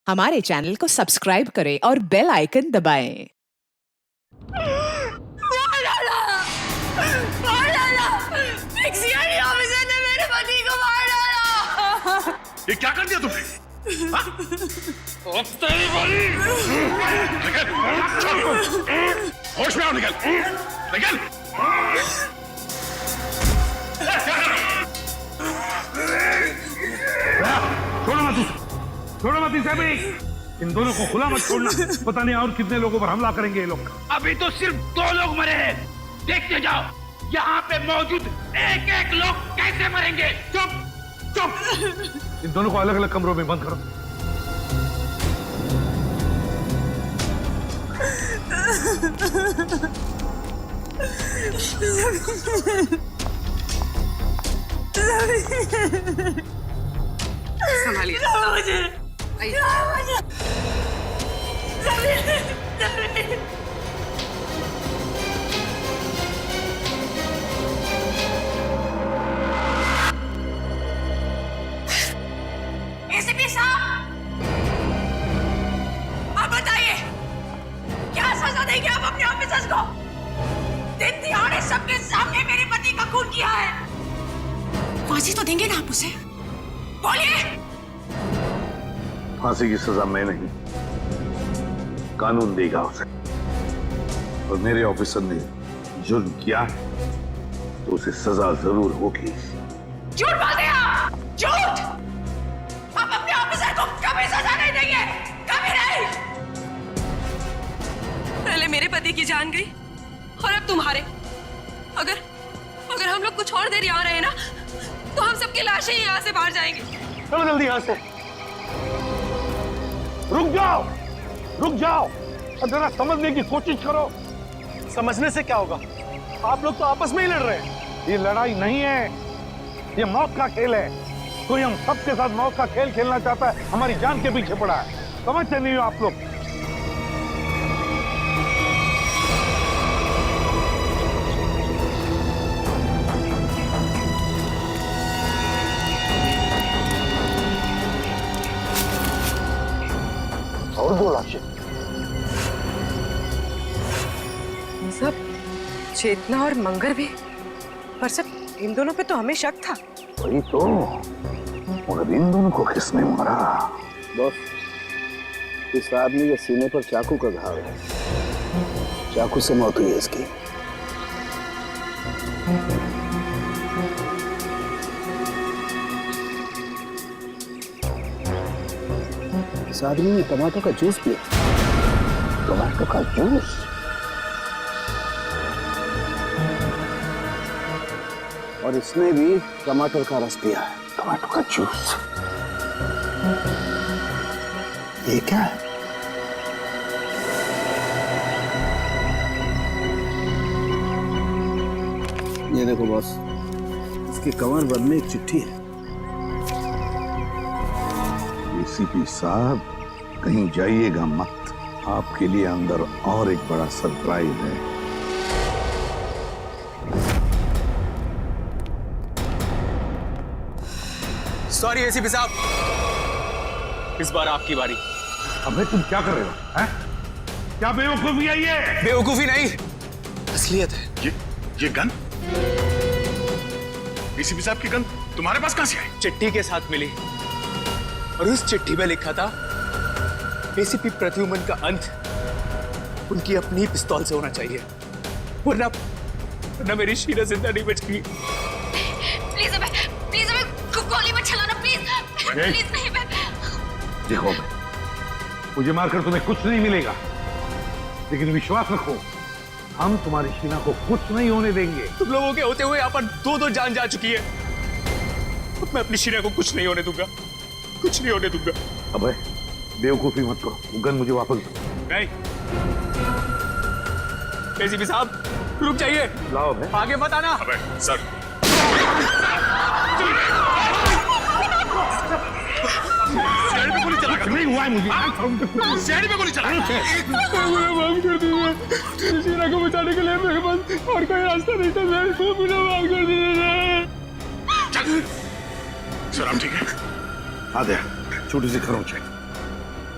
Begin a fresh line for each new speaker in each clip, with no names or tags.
हमारे चैनल को सब्सक्राइब करें और बेल आइकन दबाएं।
ऑफिसर ने मेरे पति को मार डाला।
ये क्या कर दिया तुमने? होश में आओ, निकल निकल।
छोड़ो मत इसे भी। इन दोनों को खुला मत छोड़ना, पता नहीं और कितने लोगों पर हमला करेंगे ये लोग।
अभी तो सिर्फ 2 लोग मरे हैं, देखते जाओ यहाँ पे मौजूद एक एक लोग कैसे मरेंगे। चुप चुप।
इन दोनों को अलग अलग कमरों में बंद करो।
संभालिए मुझे। एसीपी साहब, आप बताइए क्या सजा देंगे आप अपने ऑफिसर्स को? दिन दिहाड़े सबके सामने मेरे पति का खून किया है, फांसी तो देंगे ना आप उसे? बोलिए।
फांसी की सजा मैं नहीं, कानून देगा उसे। और मेरे ऑफिसर ने जुर्म किया है तो उसे सजा जरूर होगी।
झूठ बोलते हैं आप, झूठ। आप अपने ऑफिसर को कभी सजा नहीं देंगे, कभी नहीं।
पहले मेरे पति की जान गई और अब तुम्हारे। अगर हम लोग कुछ और देर यहाँ रहे ना तो हम सबकी लाशें यहाँ से बाहर जाएंगी।
चलो जल्दी यहाँ से। रुक जाओ, रुक जाओ और जरा समझने की कोशिश करो।
समझने से क्या होगा? आप लोग तो आपस में ही लड़ रहे हैं।
ये लड़ाई नहीं है, ये मौत का खेल है। कोई हम सबके साथ मौत का खेल खेलना चाहता है, हमारी जान के पीछे पड़ा है। समझते नहीं हो आप लोग? और 2 लाशें।
सब चेतना और मंगर भी, पर सब इन दोनों पे तो हमें शक था।
वही तो, और इन दोनों को किसने मारा?
बॉस, इस आदमी के सीने पर चाकू का घाव है, चाकू से मौत हुई है इसकी। इस आदमी ने टमाटो का जूस पिया। टमाटो का जूस? और इसने भी टमाटर का रस पिया है। टमाटो का जूस, ये क्या है? ये देखो बॉस, इसके कमर बंद में एक चिट्ठी है।
एसीपी साहब, कहीं जाइएगा मत, आपके लिए अंदर और एक बड़ा सरप्राइज है।
सॉरी एसीपी साहब, इस बार आपकी बारी।
अबे तुम क्या कर रहे हो? हैं? क्या बेवकूफी है ये?
बेवकूफी नहीं, असलियत है।
ये गन? एसीपी साहब की गन तुम्हारे पास कहां से आई?
चिट्ठी के साथ मिली और उस चिट्ठी में लिखा था एसीपी प्रद्युमन का अंत उनकी अपनी पिस्तौल से होना चाहिए, वरना मेरी शीरा जिंदा नहीं बचेगी।
प्लीज हमें गोली मत चलाना, प्लीज नहीं। मैं
देखो, मुझे मारकर तुम्हें कुछ नहीं मिलेगा, लेकिन विश्वास रखो, हम तुम्हारी शीना को कुछ नहीं होने देंगे।
तुम लोगों के होते हुए यहाँ पर 2 जान जा चुकी है। अब मैं अपनी शीना को कुछ नहीं होने दूंगा, कुछ नहीं होने दूंगा।
अबे बेवकूफी मत करो, वो गन मुझे वापस दो।
नहीं एसीपी साहब, रुक जाइए।
लाओ बे।
आगे मत आना।
अबे सर, शहर में गोली चला
नहीं हुआ है मुझे।
शहर में गोली चला।
माफ कर दीजिए, शीना को बचाने के लिए मेरे पास और कोई रास्ता नहीं था। मैं इसको बिना माफ कर दीजिए।
सर आप ठीक है?
आ गया, छोटी सी खरोंच है।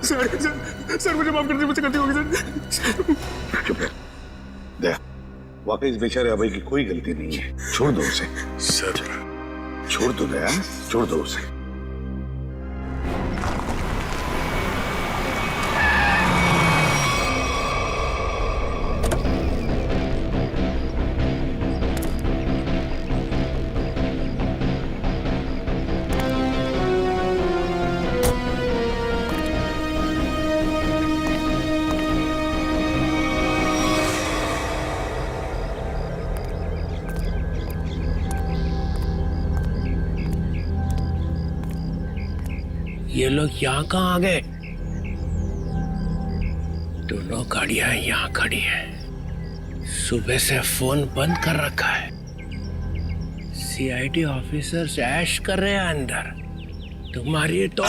सर मुझे माफ कर दीजिए, मुझसे गलती हो गई सर।
चुप है। दया, वाकई इस बेचारे अभय की कोई गलती नहीं है, छोड़ दो उसे।
सर
छोड़ दो दया, छोड़ दो उसे।
ये लोग यहाँ कहाँ आ गए? दोनों गाड़ियां यहाँ खड़ी हैं। सुबह से फोन बंद कर रखा है। सीआईडी ऑफिसर्स ऐश कर रहे हैं अंदर। तुम्हारी तो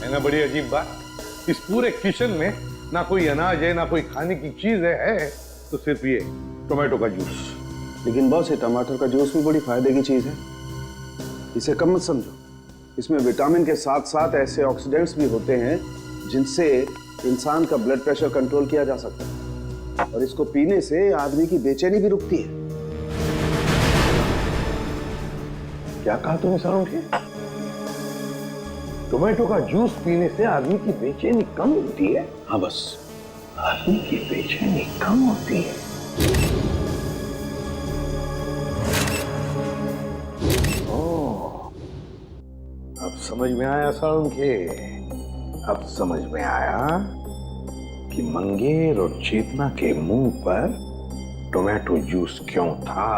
ना बड़ी अजीब बात, इस पूरे किचन में ना कोई अनाज है ना कोई खाने की चीज है तो सिर्फ ये टोमेटो का जूस।
लेकिन बॉस, ये टमाटर का जूस भी बड़ी फायदे की चीज है, इसे कम मत समझो। इसमें विटामिन के साथ साथ ऐसे ऑक्सीडेंट्स भी होते हैं जिनसे इंसान का ब्लड प्रेशर कंट्रोल किया जा सकता है, और इसको पीने से आदमी की बेचैनी भी रुकती है।
क्या कहा तुमने सारुण? टोमेटो का जूस पीने से आदमी की बेचैनी कम होती है?
हाँ बस,
आदमी की बेचैनी कम होती है। ओह, अब समझ में आया सारुण के, अब समझ में आया कि मंगेर और चेतना के मुंह पर टोमेटो जूस क्यों था।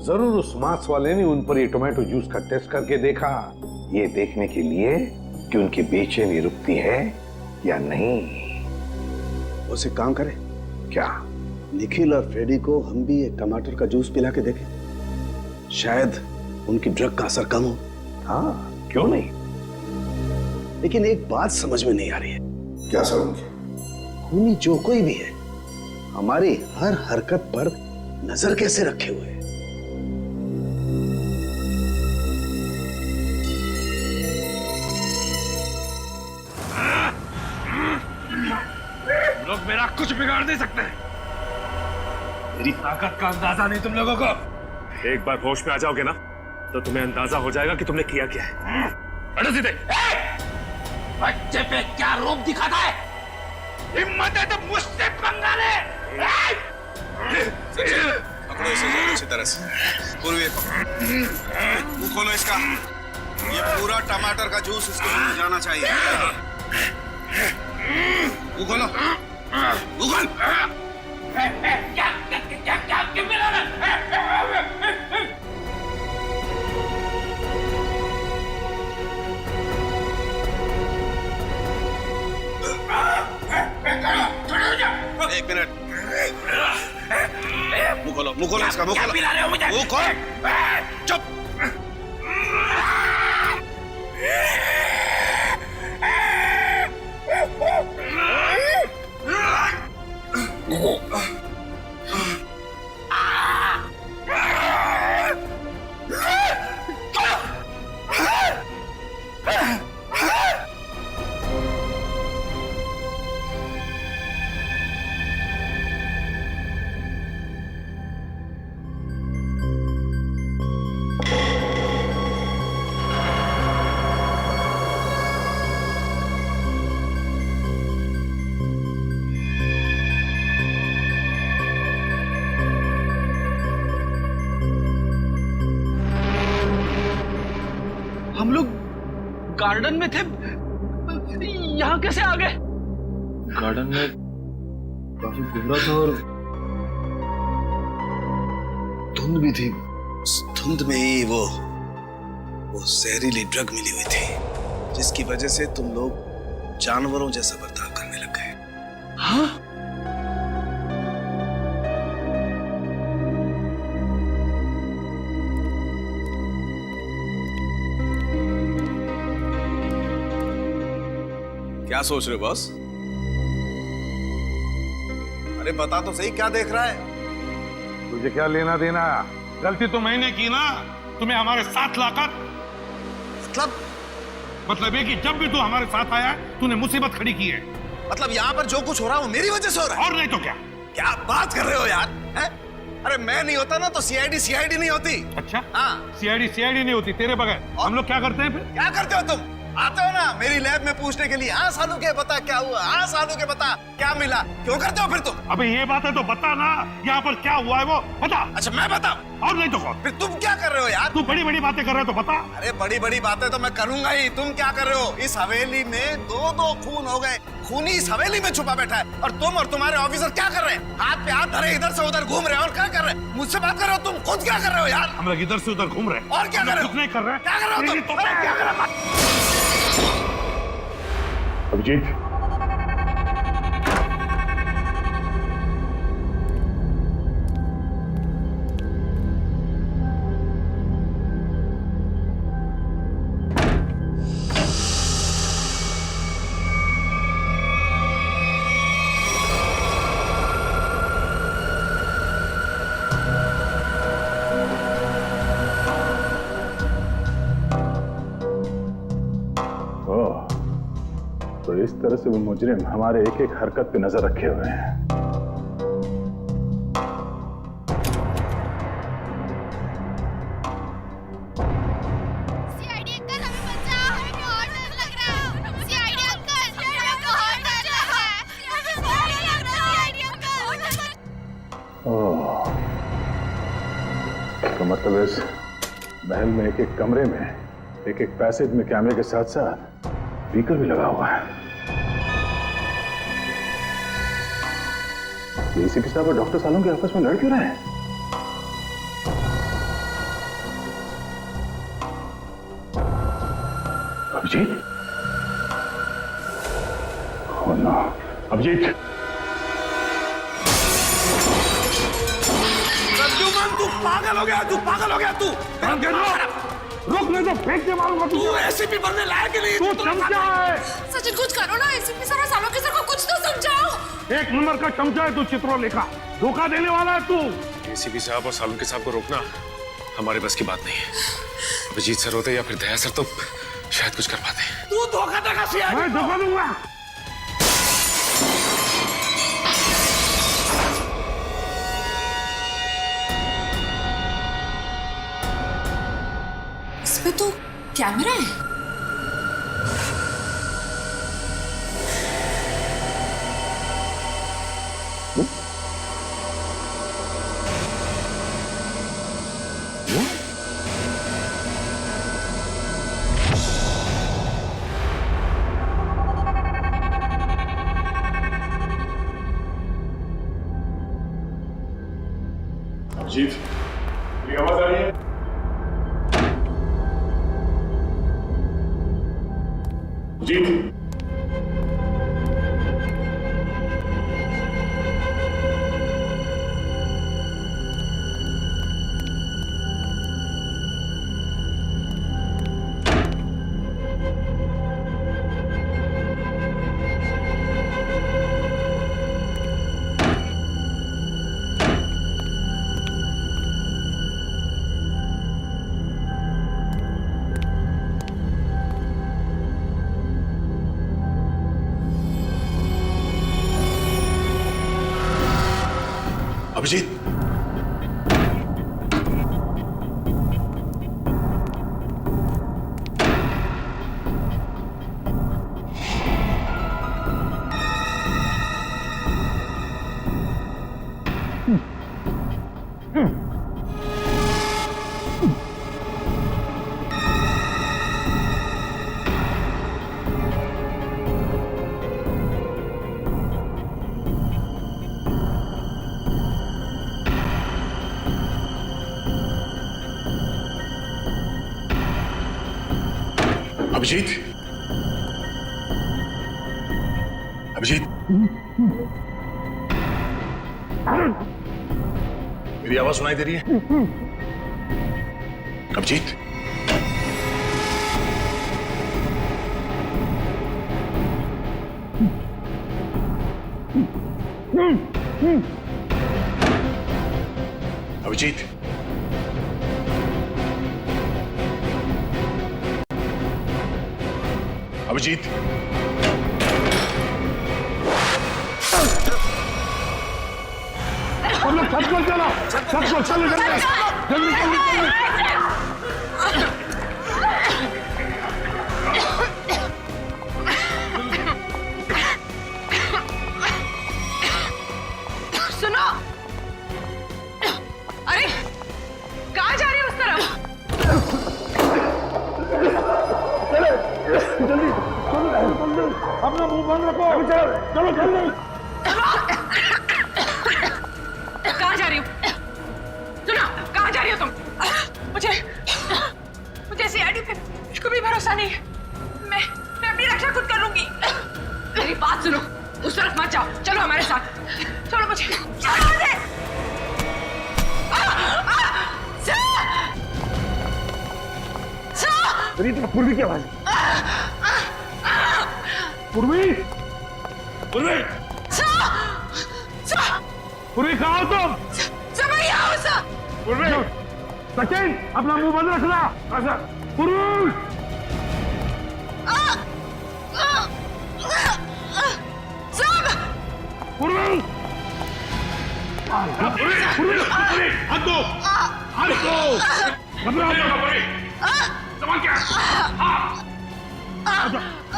जरूर उस मांस वाले ने उन पर ये टोमेटो जूस का टेस्ट करके देखा, ये देखने के लिए कि उनकी बेचैनी रुकती है या नहीं।
उसे काम करें
क्या?
निखिल और फ्रेडी को हम भी एक टमाटर का जूस पिला के देखें, शायद उनकी ड्रग का असर कम हो।
हाँ, क्यों नहीं।
लेकिन एक बात समझ में नहीं आ रही है।
क्या सारुण?
खूनी जो कोई भी है, हमारी हर हरकत पर नजर कैसे रखे हुए है?
लोग मेरा कुछ बिगाड़ नहीं सकते। मेरी ताकत का अंदाजा नहीं तुम लोगों को।
एक बार होश में आ जाओगे ना तो तुम्हें अंदाजा हो जाएगा कि तुमने किया क्या है।
बैठो सीधे। बच्चे पे क्या रूप दिखाता है? हिम्मत है तो मुझसे पंगा ले।
पकड़ो इसे जरा अच्छी तरह से। पूर्वी मुंह खोलो इसका। ये पूरा टमाटर का जूस इसको मिल जाना चाहिए। मुंह खोलो। मुंह खोल।
क्या मिला?
मुंह खोलो इसका, मुंह
क्या
खोलो।
पिला रहे हो मुझे?
मुंह खोल।
चुप।
हम लोग गार्डन में थे, यहाँ कैसे आ गए?
गार्डन में काफी कोहरा था और धुंध भी थी।
धुंध में ही वो जहरीली ड्रग मिली हुई थी, जिसकी वजह से तुम लोग जानवरों जैसा बर्ताव करने लग गए।
हाँ?
क्या सोच रहे हो बॉस? अरे बता तो सही, क्या देख रहा है?
तुझे क्या लेना देना?
गलती तो मैंने की ना, तुम्हें हमारे साथ लाकर। मतलब ये कि जब भी तू हमारे साथ आया तूने मुसीबत खड़ी की है।
मतलब यहाँ पर जो कुछ हो रहा है वो मेरी वजह से हो रहा है?
और नहीं तो क्या?
क्या बात कर रहे हो यार, है? अरे मैं नहीं होता ना तो सीआईडी नहीं होती।
अच्छा,
हाँ,
सीआईडी नहीं होती तेरे बगैर। हम लोग क्या करते हैं फिर?
क्या करते हो तुम? आते हो ना मेरी लैब में पूछने के लिए, हाँ सालू के बता क्या हुआ, हाँ सालू के बता क्या मिला। क्यों करते हो फिर तुम?
अबे ये बात है तो बता ना, यहाँ पर क्या हुआ है वो बता।
अच्छा मैं बताऊं?
और नहीं तो कौन?
फिर तुम क्या कर रहे हो यार?
तू बड़ी बड़ी बातें कर रहा है तो बता।
अरे बड़ी बड़ी बातें तो मैं करूंगा ही, तुम क्या कर रहे हो? इस हवेली में दो खून हो गए, खूनी इस हवेली में छुपा बैठा है, और तुम और तुम्हारे ऑफिसर क्या कर रहे हैं? हाथ पे हाथ धरे इधर से उधर घूम रहे हैं, और क्या कर रहे हैं? मुझसे बात कर रहे हो? तुम खुद क्या कर रहे हो यार?
हम लोग इधर से उधर घूम रहे हैं।
और क्या कर रहे हो?
कुछ नहीं कर रहे।
क्या कर रहे हो तुम?
अरे क्या कर रहे हो?
अभिजीत, तो इस तरह से वो मुजरिम हमारे एक एक हरकत पे नजर रखे हुए हैं।
सीआईडी अंकल हमें बचाओ, हमें बहुत डर लग रहा है। सीआईडी अंकल हमें बहुत डर लग रहा है। हमें बहुत डर लग रहा है सीआईडी अंकल।
ओह, तो मतलब इस महल में एक एक कमरे में एक एक पैसेज में कैमरे के साथ साथ स्पीकर भी लगा हुआ है। एसीपी साहब और डॉक्टर सालों के आपस में लड़ क्यों रहे हैं? अभिजीत, oh no, अभिजीत,
तू पागल हो गया, तू पागल हो गया, तू
रुक, नहीं तो फेंक के मारूंगा तुझे।
तू एसीपी बनने लायक ही नहीं।
तू चमचा है।
सचिन कुछ करो ना, एसीपी सर और सालों के सर को कुछ तो समझाओ।
एक नंबर का चमचा है तू, चित्रो लेखा धोखा देने वाला है तू।
एसीपी साहब और सालुंके साहब को रोकना हमारे बस की बात नहीं है। अभिजीत सर होते या फिर दया सर तो शायद कुछ कर पाते।
तू धोखा देगा सीआईडी?
मैं धोखा दूंगा।
इसमें तो कैमरा है।
अभिजीत, मेरी आवाज आ रही है? अभिजीत, अभिजीत, अभिजीत, अभिजीत, मेरी आवाज सुनाई दे रही है? अभिजीत, अभिजीत, अभिजीत,
हम लोग छत को चलो, छत को चलो जल्दी जल्दी जल्दी।
सुनो, अरे कहाँ जा रही हो उस तरफ?
जल्दी अपना मुंह बंद रखो। चलो जल्दी।
कहाँ जा रही हो? सुनो, कहाँ जा रही हो तुम? मुझे सीआईडी पे कुछ भी भरोसा नहीं है। मैं अपनी रक्षा खुद कर लूंगी। मेरी बात सुनो, उस तरफ मत जाओ, चलो हमारे साथ। चलो मुझे
पूर्वी की आवाज। पूर्वी, पूर्वी, पूर्वी कहाँ हो तुम? पूर्वी, सचिन अपना मुंह बंद रखना। ऐसा पूर्वी, पूर्वी, पूर्वी, हाथ दो, हाथ दो, घबराओ मत।
समझ गया?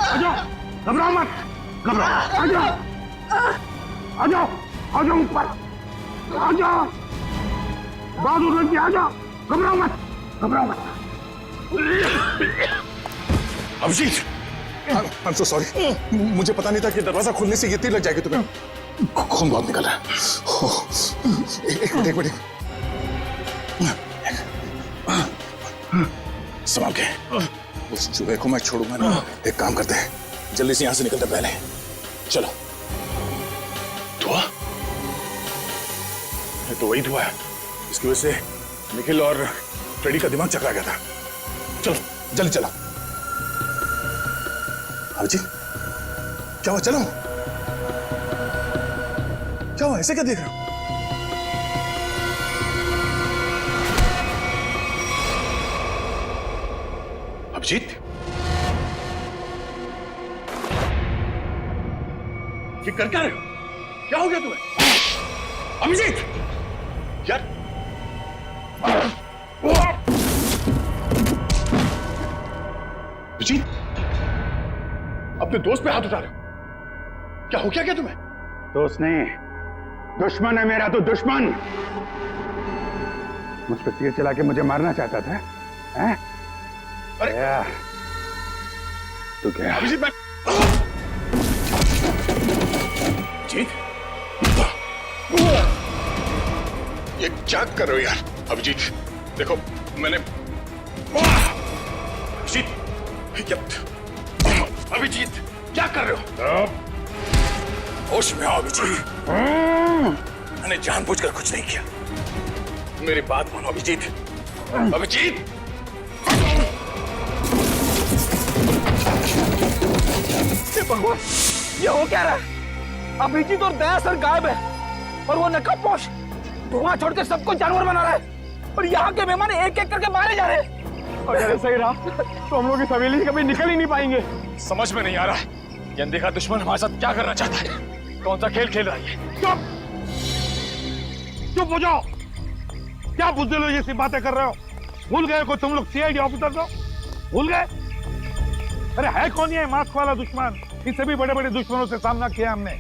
आजाओ, घबराओ मत, घबराओ, आजाओ, आजाओ, आजाओ ऊपर, आजाओ, बहादुर लड़की आजाओ, घबराओ मत, घबराओ मत।
अभिजीत, I'm so sorry, मुझे पता नहीं था कि दरवाजा खोलने से ये तीर लग जाएगी तुम्हें। खून बहुत निकल रहा है। एक मिनट, संभाल के। उस चूहे को मैं छोड़ूंगा ना। एक काम करते हैं, जल्दी से यहां से निकलते पहले चलो। धुआं, तो वही धुआं है, इसकी वजह से निखिल और फ्रेडी का दिमाग चकरा गया था। चलो जल्दी चला। अभिजीत, क्या हुआ? चलो, क्या हुआ? ऐसे क्या देख रहे हो? अभिजीत, ये कर क्या रहे हो? क्या हो गया तुम्हें? अभिजीत, यार, अभिजीत, अपने दोस्त पे हाथ उठा रहे हो? क्या हो गया तुम्हें?
दोस्त नहीं, दुश्मन है मेरा। तो दुश्मन मुझ पर तीर चला के मुझे मारना चाहता था, हैं?
अरे
तो क्या?
अभिजीत, मैं जीत, ये क्या कर रहे हो यार? अभिजीत देखो, मैंने अभिजीत क्या कर रहे हो? होश में आओ अभिजीत, मैंने जानबूझकर कुछ नहीं किया। मेरी बात मानो अभिजीत। अभिजीत,
भगवान, ये हो क्या रहा है? अभिजीत और दया सर गायब है और वो नकाबपोश धुआं छोड़ के सबको जानवर बना रहा है और यहाँ के मेहमान एक एक करके मारे जा रहे हैं।
अगर ऐसा ही रहा तो हम लोग इस हवेली से कभी निकल ही नहीं पाएंगे।
समझ में नहीं आ रहा ये अनदेखा दुश्मन हमारे साथ क्या करना चाहता है, कौन सा खेल खेल रहा है?
चुप! चुप हो जाओ। क्या बुज़दिलों जैसी बातें कर रहे हो? भूल गए को तुम लोग सीआईडी ऑफिसर हो? भूल गए? अरे है कौन ये मास्क वाला दुश्मन? इससे भी बड़े बड़े दुश्मनों से सामना किया हमने,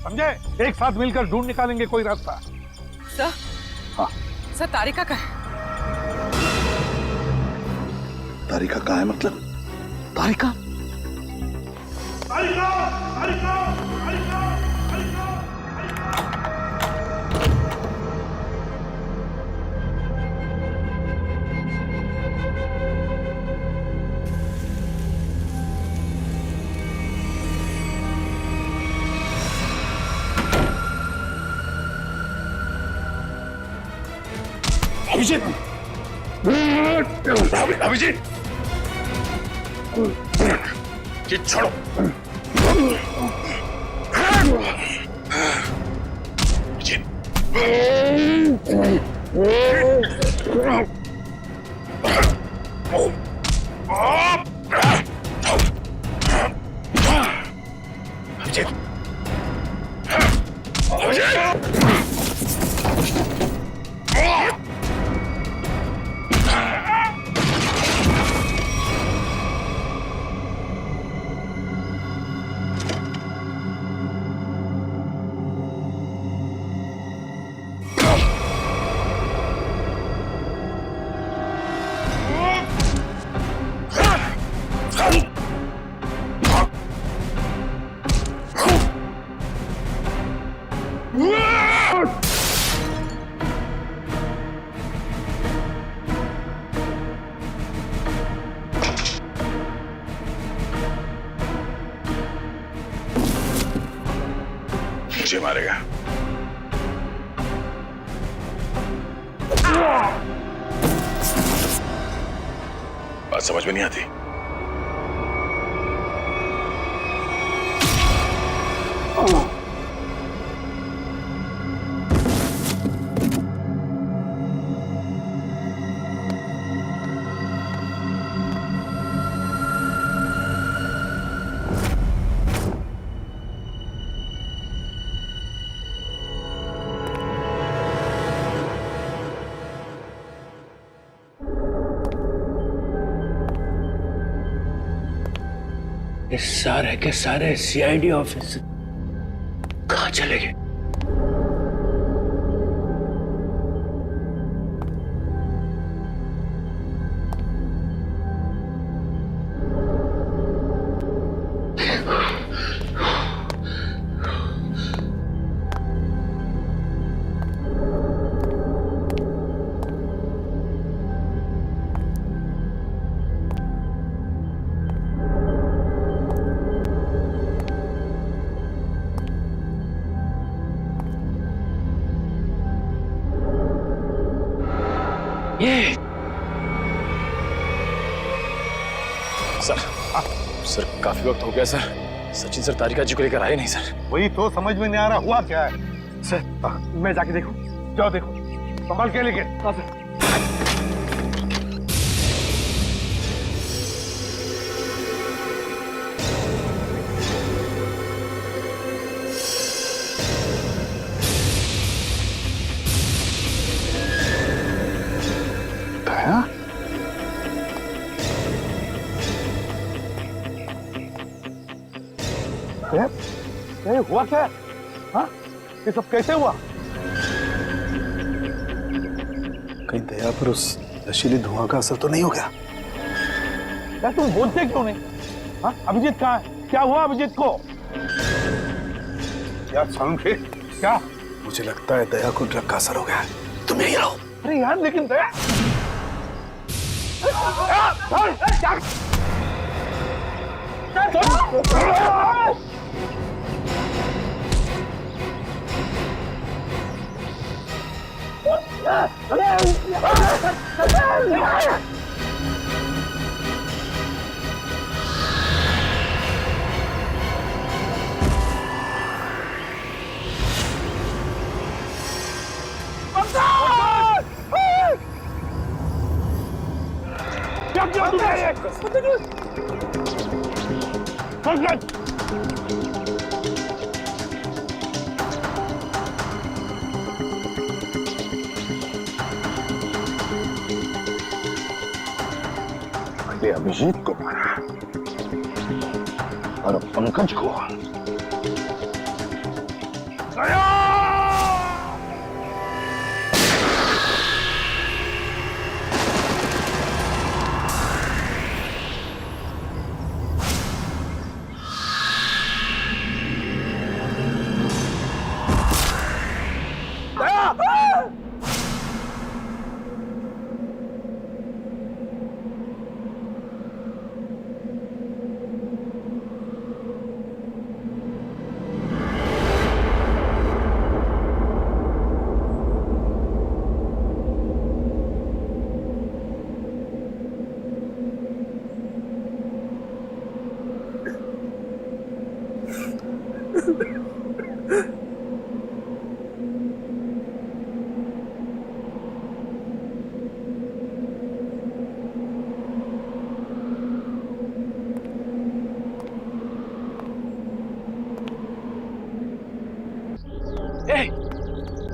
समझे? एक साथ मिलकर ढूंढ निकालेंगे कोई रास्ता।
सर,
हाँ
सर तारिका का है।
तारिका कहाँ है? मतलब तारिका?
तारिका, तारिका, तारिका, तारिका।
अभिजीत, अभिजीत, ये छोड़ो। अभिजीत, मुझे मारेगा। बात समझ में नहीं आती।
ये सारे के सारे सीआईडी ऑफिस कहाँ चले गए? ये
सर काफी वक्त हो गया सर। सचिन सर तारिका जी को लेकर आए नहीं सर।
वही तो समझ में नहीं आ रहा, हुआ क्या है?
सर
मैं जाके देखूं? जाओ देखो, संभाल के लेके। हुआ क्या? हाँ? ये सब कैसे हुआ?
कहीं दया पर उस नशीली धुआं का असर तो नहीं हो गया?
यार तुम बोलते क्यों नहीं? हाँ? अभिजीत कहाँ है? क्या हुआ अभिजीत को? यार सांखे, क्या?
मुझे लगता है दया को ड्रग का असर हो गया है। तुम यहीं रहो।
अरे यार लेकिन दया पहले अभिजीत को मारा और अब पंकज को।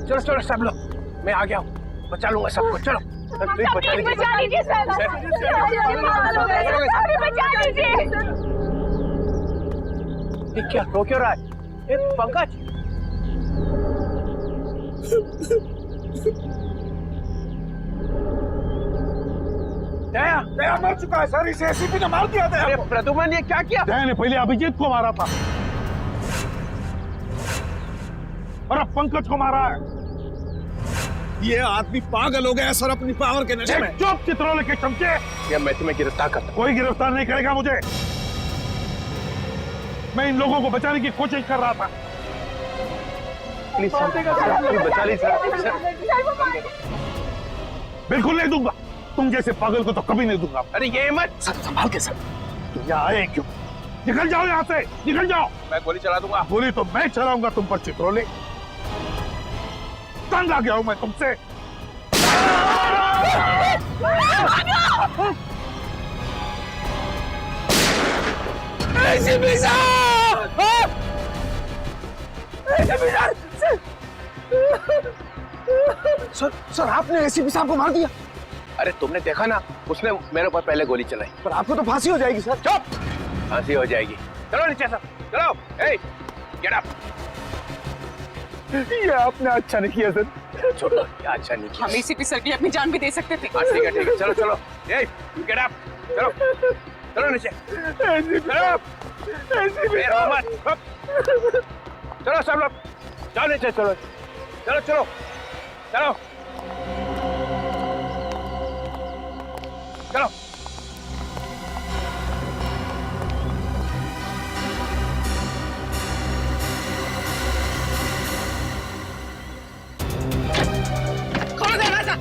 चलो चलो सब लोग, मैं आ गया हूँ, बचा लूंगा सबको। चलो
बचा लीजिए सर, बचा लीजिए।
ये क्या रो क्यों रहा है? पंकज,
दया दया मर चुका है सर, इसे एसीपी ने मार दिया था।
प्रद्युमन ये क्या किया?
दया ने पहले अभिजीत को मारा था और अब पंकज को मारा है।
ये आदमी पागल हो गया सर अपनी पावर के नशे में।
चुप चित्रोले के चमचे।
या मैं तुम्हें गिरफ्तार करता हूं।
कोई गिरफ्तार नहीं करेगा मुझे। मैं इन लोगों को बचाने की कोशिश कर रहा था।
प्लीज बचा लीजिए सर।
बिल्कुल नहीं दूंगा, तुम जैसे पागल को तो कभी नहीं दूंगा।
अरे ये मत
सर संभाल के सर।
तुम यहाँ आए क्यों? निकल जाओ यहाँ से, निकल जाओ।
मैं गोली चला दूंगा।
गोली तो मैं चलाऊंगा तुम पर चित्रोले। तंग आ गया हूं मैं तुमसे।
सर आपने एसीपी साहब को मार दिया।
अरे तुमने देखा ना, उसने मेरे ऊपर पहले गोली चलाई।
पर आपको तो फांसी हो जाएगी सर।
चुप, फांसी हो जाएगी। चलो नीचे सब, चलो। ए, गेट अप।
ये आपने अच्छा नहीं किया सर।
छोड़ो, क्या अच्छा नहीं किया।
हम एसीपी सर की अपनी जान भी दे सकते थे।
ठीक है ठीक है, चलो चलो। ए, गेट अप, चलो चलो नीचे, चलो। चलो सब लोग, चलो नीचे, चलो चलो चलो चलो चलो।
खोलो दरवाजा,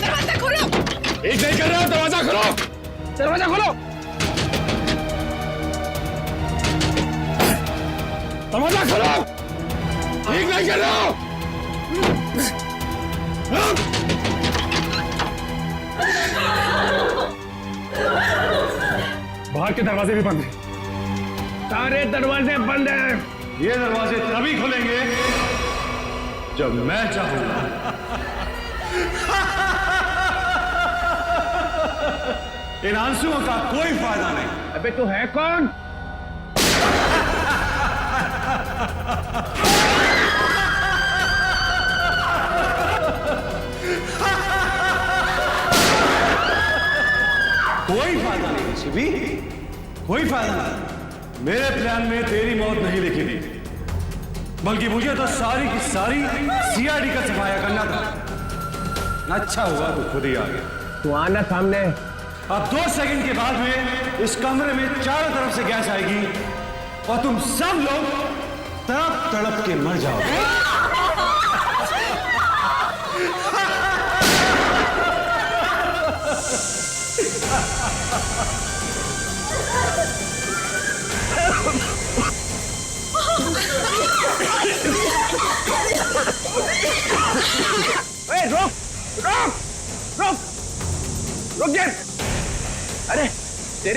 दरवाजा खोलो।
एक नहीं कर रहा, दरवाजा खोलो,
दरवाजा खोलो,
दरवाजा खोलो। ठीक नहीं कर रहा।
बाहर के दरवाजे भी बंद हैं।
सारे दरवाजे बंद हैं।
ये दरवाजे तभी खुलेंगे जब मैं चाहूंगा। इन आंसुओं का कोई फायदा नहीं।
अबे तू है कौन?
कोई फायदा नहीं शिवी, कोई फायदा नहीं। मेरे प्लान में तेरी मौत नहीं लिखी थी, बल्कि मुझे तो सारी की सारी सीआईडी का सफाया करना था। अच्छा हुआ तू खुद ही आ गया।
तू आना सामने।
अब 2 सेकंड के बाद में इस कमरे में चारों तरफ से गैस आएगी और तुम सब लोग तड़प तड़प के मर जाओगे।
रुक रुक रुक रुक जा। अरे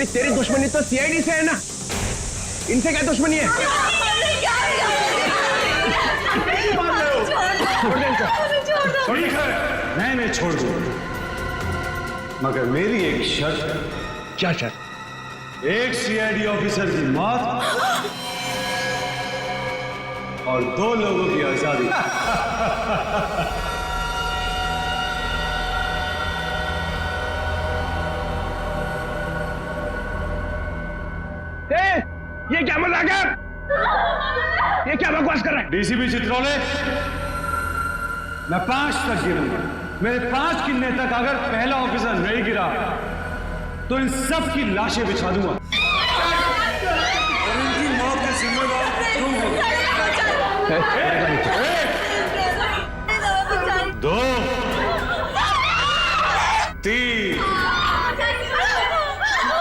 तेरी दुश्मनी तो सीआईडी से है ना, इनसे क्या दुश्मनी है?
नहीं छोड़ दूं।
मगर मेरी एक शर्त है।
क्या शर्त?
एक सीआईडी ऑफिसर की मौत और 2 लोगों की आजादी।
ये क्या मजाक है? ये क्या बकवास कर रहा है?
डीसीपी चित्रोले, मैं 5 तक गिरूंगा। मेरे 5 गिनने तक अगर पहला ऑफिसर नहीं गिरा तो इन सब की लाशें बिछा दूंगा और इनकी मौत के जिम्मेदार तुम हो। 1, 2, 3,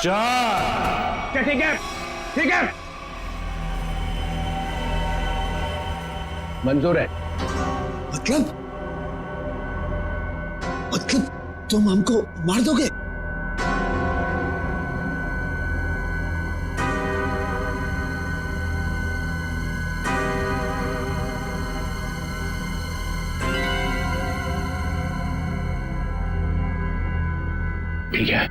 4।
ठीक है, ठीक है, मंजूर है।
मतलब तुम हमको मार दोगे?
ठीक है,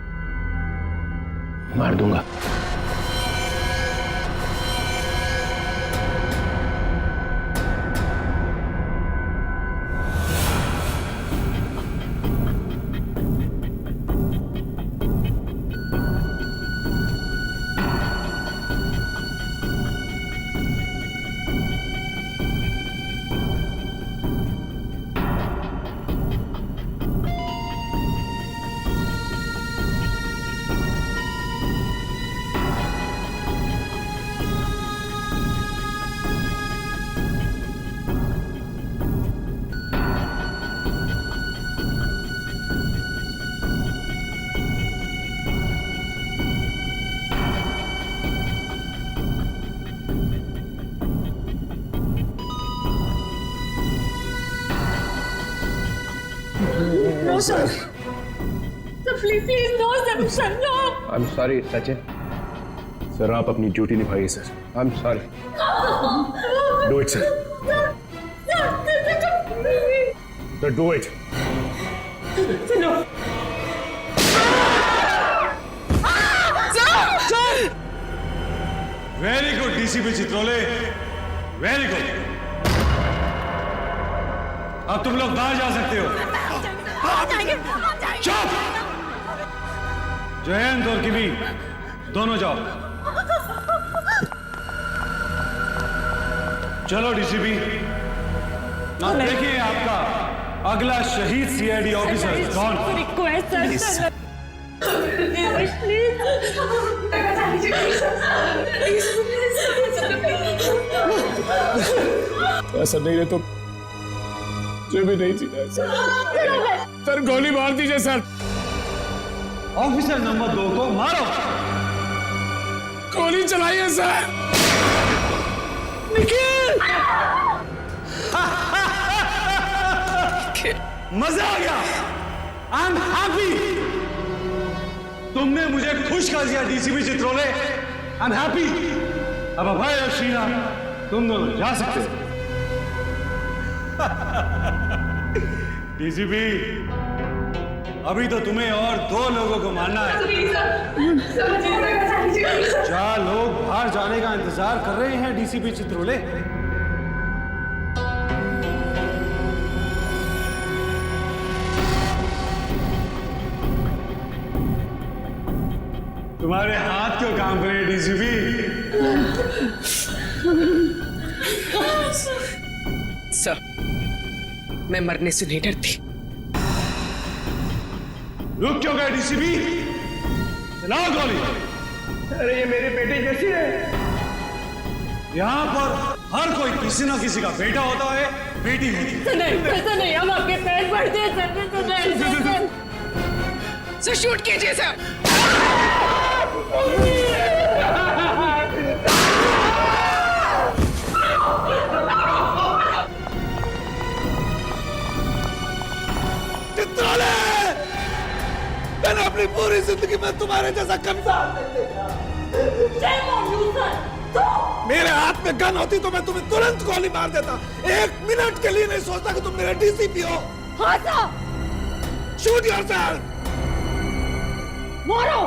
मार दूंगा।
No, sir. Sir, please, no, sir, no.
I'm sorry, Sachin. Sir, आप अपनी ड्यूटी निभाइए sir. I'm sorry. Do it, sir. Sir, do it.
No.
Very good DCP Chitrole, very good. अब तुम लोग बाहर जा सकते हो। चुप! जयंत और किमी दोनों जाओ। चलो डीसीपी, अब देखिए आपका अगला शहीद सीआईडी ऑफिसर कौन।
रिक्वेस्ट सर,
ऐसा नहीं रहे तो मुझे भी नहीं जीना है सर। गोली मार दीजिए सर।
ऑफिसर नंबर 2 को मारो।
गोली चलाइए सर। निखिल!
मजा आ गया। I am happy. तुमने मुझे खुश कर दिया DCP Chitrole. I am happy. अब अभय और शीना तुम दोनों जा सकते हो। डीसीपी, अभी तो तुम्हें और 2 लोगों को मारना है। 4 लोग बाहर जाने का इंतजार कर रहे हैं डीसीपी चित्रोले। तुम्हारे हाथ क्यों काम कर रहे हैं डीसीपी?
सर, मैं मरने से नहीं डरती।
रुक क्यों गए डीसीपी? चलाओ गोली।
अरे ये मेरी बेटी कैसी है?
यहाँ पर हर कोई किसी ना किसी का बेटा होता है, बेटी होती है।
नहीं, ऐसा नहीं, हम आपके पैर पड़ते हैं सर।
सर, शूट कीजिए सर।
चित्रोले! मैंने अपनी पूरी जिंदगी में तुम्हारे जैसा कमजोर नहीं देखा। मेरे हाथ में गन होती तो मैं तुम्हें तुरंत गोली मार देता। 1 मिनट के लिए नहीं सोचता कि तुम मेरे डीसीपी हो।
हाँ सर।
Shoot yourself.
मारो।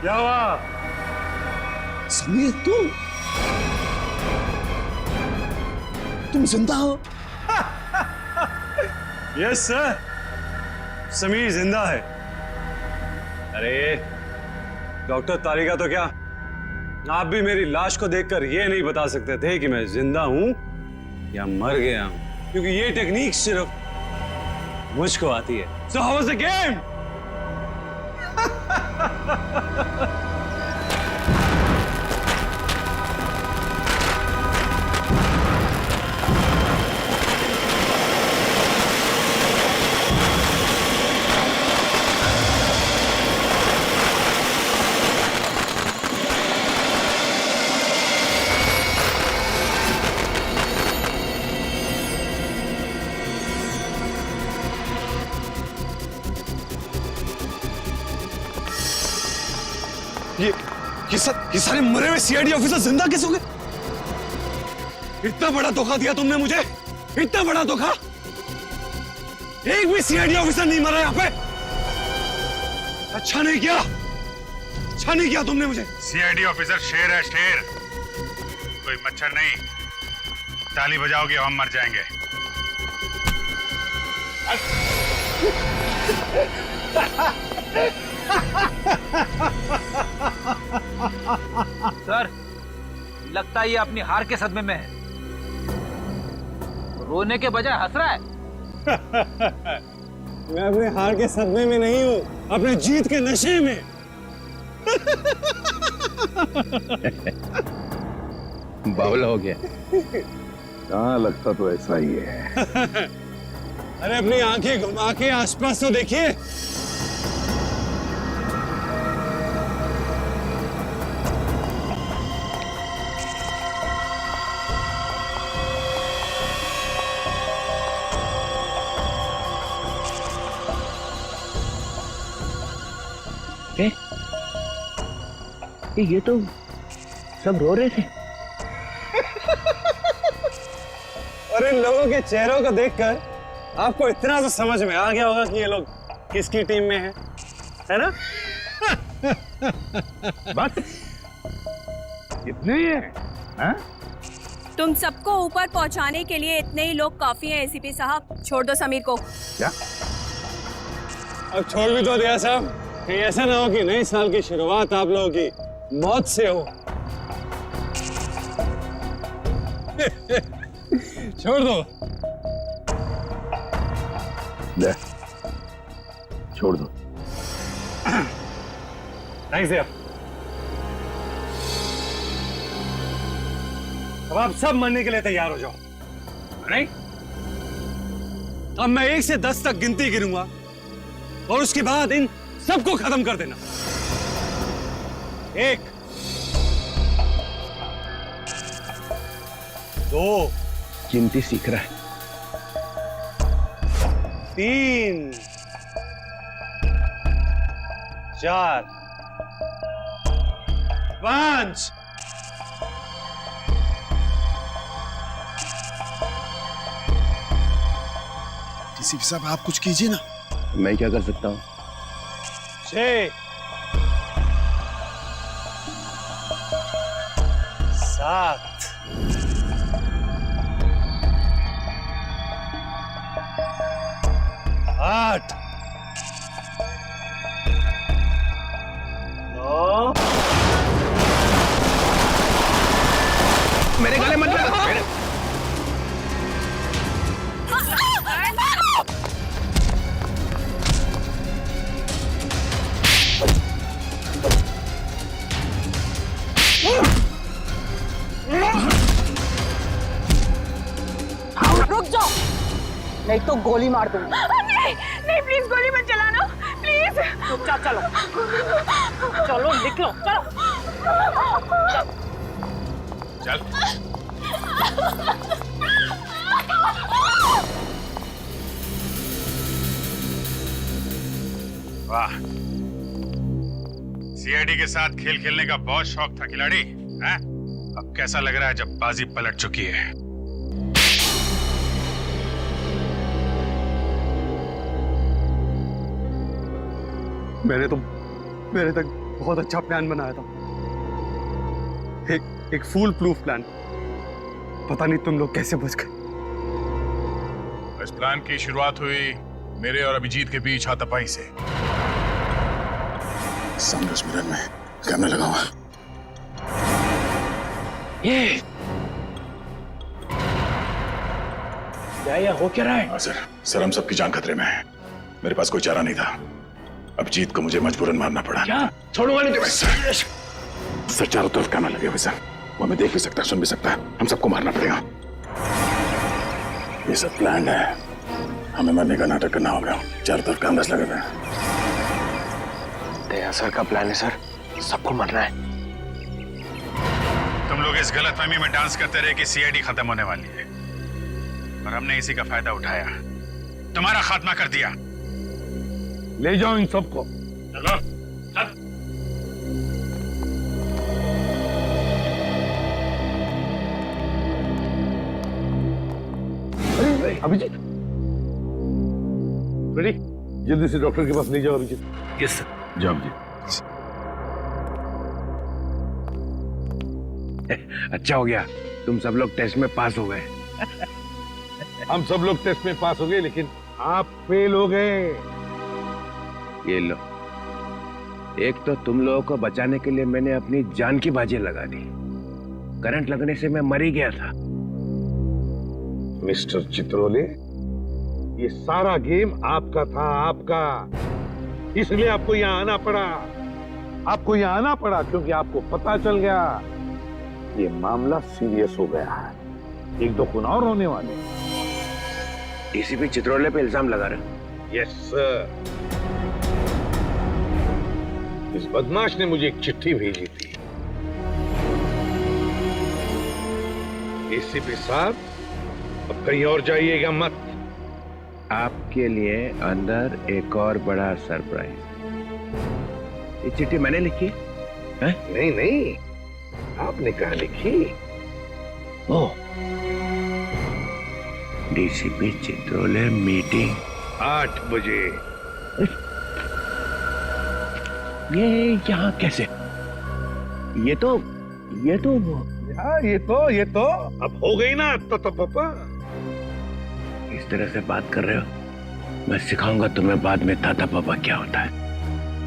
क्या हुआ?
समीर, तुम जिंदा हो?
यस सर, समीर जिंदा है। अरे डॉक्टर तारिका, तो क्या आप भी मेरी लाश को देखकर ये नहीं बता सकते थे कि मैं जिंदा हूं या मर गया हूं? क्योंकि ये टेक्निक सिर्फ मुझको आती है। So how was the game?
ये सारे मरे हुए सीआईडी ऑफिसर जिंदा कैसे हो गए? इतना बड़ा धोखा दिया तुमने मुझे, इतना बड़ा धोखा। एक भी सीआईडी ऑफिसर नहीं मरा यहाँ पे। अच्छा नहीं किया, अच्छा नहीं किया तुमने मुझे।
सीआईडी ऑफिसर शेर है, शेर, कोई मच्छर नहीं। ताली बजाओगे हम मर जाएंगे।
सर, लगता है ये अपनी हार के सदमे में है। रोने के बजाय हंस रहा है।
मैं अपने हार के सदमे में नहीं हूं, अपने जीत के नशे में।
बावला हो गया।
हाँ, लगता तो ऐसा ही है।
अरे अपनी आंखें घुमा के आसपास तो देखिए।
ये तो सब रो रहे थे।
और इन लोगों के चेहरों को देखकर आपको इतना तो समझ में आ गया होगा कि ये लोग किसकी टीम में हैं, है ना?
बस इतने ही है? हाँ?
तुम सबको ऊपर पहुंचाने के लिए इतने ही लोग काफी हैं एसीपी साहब। छोड़ दो समीर को।
क्या?
अब छोड़ भी तो दिया साहब, कहीं ऐसा ना हो कि नए साल की शुरुआत आप लोगों की मौत से हो। छोड़ दो।
ले, छोड़ दो।
थैंक्स यार। अब आप सब मरने के लिए तैयार हो जाओ, नहीं? अब मैं 1 से 10 तक गिनती गिनूंगा और उसके बाद इन सबको खत्म कर देना। 1, 2,
गिनती सीख रहा है।
3, 4, 5।
डीसीपी साहब, आप कुछ कीजिए ना।
मैं क्या कर सकता हूँ?
6, 7, 8, 9।
मेरे गले मत लगा।
रुक जाओ, नहीं तो गोली मार दूंगी।
नहीं नहीं, प्लीज गोली मत चलाना, प्लीज।
चुपचाप चलो, चलो निकलो, चलो।
चल। वाह, सीआईडी के साथ खेल खेलने का बहुत शौक था खिलाड़ी, हैं? अब कैसा लग रहा है जब बाजी पलट चुकी है?
मैंने तक बहुत अच्छा प्लान बनाया था, एक फूल प्रूफ प्लान। पता नहीं तुम लोग कैसे बच गए।
इस प्लान की शुरुआत हुई मेरे और अभिजीत के बीच हाथापाई से। सामने उस मिरर में कैमरा लगा हुआ।
ये क्या हो क्या रहा है?
हाँ सर हम सबकी जान खतरे में है। मेरे पास कोई चारा नहीं था। अभिजीत को मुझे मजबूरन मारना पड़ा।
क्या? छोड़ूंगा नहीं तुम्हें।
सर चारों तरफ कैमरा लगे हुए सर, वो हमें देख भी सकता है, सुन भी सकता है। हम सबको मारना पड़ेगा। ये सब प्लान है, हमें मरने का नाटक करना होगा। चारों तरफ कैमरास लगे हुए हैं।
दया सर का प्लान है सर, सबको मरना है।
तुम लोग इस गलतफहमी में डांस करते रहे कि सीआईडी खत्म होने वाली है, और हमने इसी का फायदा उठाया, तुम्हारा खात्मा कर दिया।
ले जाओ इन सबको।
चलो चल।
अरे अभिजीत, रेडी? जल्दी से डॉक्टर के पास ले जाओ अभिजीत।
Yes sir. जाओ अभिजीत।
अच्छा हो गया, तुम सब लोग टेस्ट में पास हो गए।
हम सब लोग टेस्ट में पास हो गए, लेकिन आप फेल हो गए।
ये लो, एक तो तुम लोगों को बचाने के लिए मैंने अपनी जान की बाजी लगा दी। करंट लगने से मैं मर ही गया था।
मिस्टर चित्रोले, ये सारा गेम आपका था, आपका। इसलिए आपको यहाँ आना पड़ा। आपको यहाँ आना पड़ा क्योंकि आपको पता चल गया ये मामला सीरियस हो गया है। एक दो खून और होने वाले।
डीसीपी चित्रोले पे इल्जाम लगा रहे?
Yes sir. इस बदमाश ने मुझे एक चिट्ठी भेजी थी। एसीपी साहब, अब कहीं और जाइएगा मत।
आपके लिए अंदर एक और बड़ा सरप्राइज। ये चिट्ठी मैंने लिखी है?
नहीं नहीं, आपने कहा लिखी?
ओह, डीसीपी चित्रोले मीटिंग
8 बजे।
ये यहाँ कैसे? ये तो
हाँ, ये तो अब हो गई ना पापा।
इस तरह से बात कर रहे हो? मैं सिखाऊंगा तुम्हें बाद में ताता पापा क्या होता है।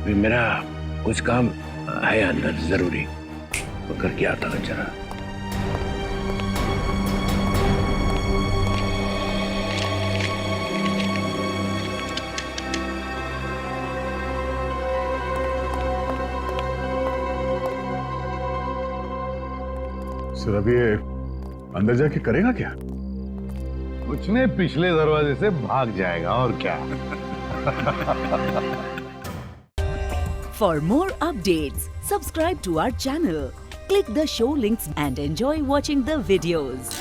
अभी मेरा कुछ काम है अंदर जरूरी, वो करके आता हूँ जरा।
सर अब ये अंदर जाके करेगा क्या?
कुछ नहीं, पिछले दरवाजे से भाग जाएगा और क्या।
For more updates, subscribe to our channel, click the show links and enjoy watching the videos.